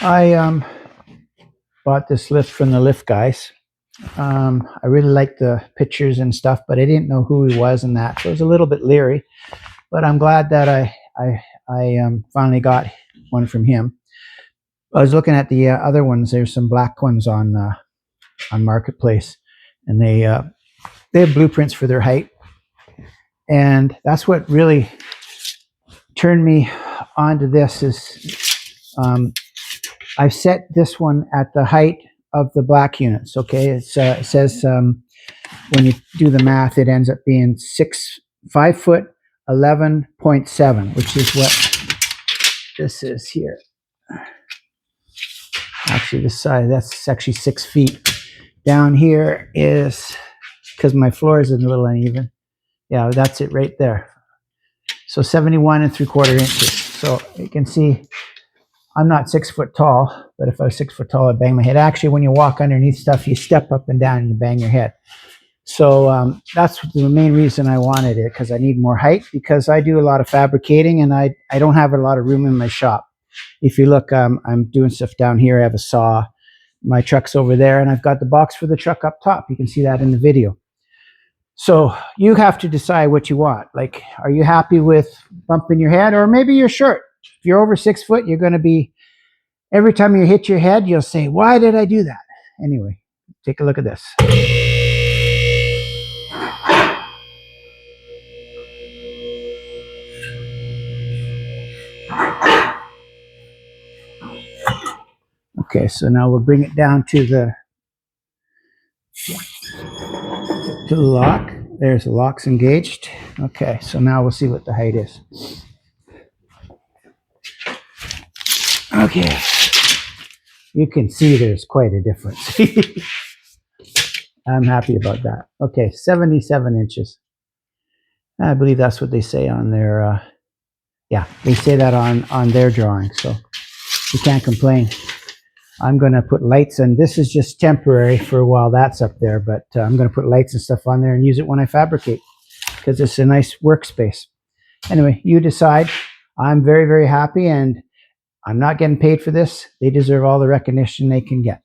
I bought this lift from the lift guys. I really liked the pictures and stuff, but I didn't know who he was and that, so I was a little bit leery. But I'm glad that I finally got one from him. I was looking at the other ones. There's some black ones on Marketplace, and they have blueprints for their height, and that's what really turned me onto this. Is I've set this one at the height of the black units. Okay, it says when you do the math, it ends up being 5 foot 11.7, which is what this is here. Actually, this side, that's actually 6 feet. Down here is, because my floor is a little uneven. Yeah, that's it right there. So 71 3/4 inches. So you can see I'm not 6 foot tall, but if I was 6 foot tall, I'd bang my head. Actually, when you walk underneath stuff, you step up and down and you bang your head. So that's the main reason I wanted it, because I need more height, because I do a lot of fabricating and I don't have a lot of room in my shop. If you look, I'm doing stuff down here. I have a saw. My truck's over there, and I've got the box for the truck up top. You can see that in the video. So you have to decide what you want. Like, are you happy with bumping your head? Or maybe you're short. If you're over 6 foot, you're going to be, every time you hit your head, you'll say, why did I do that? Anyway, take a look at this. Okay, so now we'll bring it down to the lock. There's the locks engaged. Okay, so now we'll see what the height is. Okay, you can see there's quite a difference. I'm happy about that. Okay, 77 inches. I believe that's what they say on their, yeah, they say that on their drawing, so you can't complain. I'm going to put lights, and this is just temporary for while that's up there, but I'm going to put lights and stuff on there and use it when I fabricate, because it's a nice workspace. Anyway, you decide. I'm very, very happy, and I'm not getting paid for this. They deserve all the recognition they can get.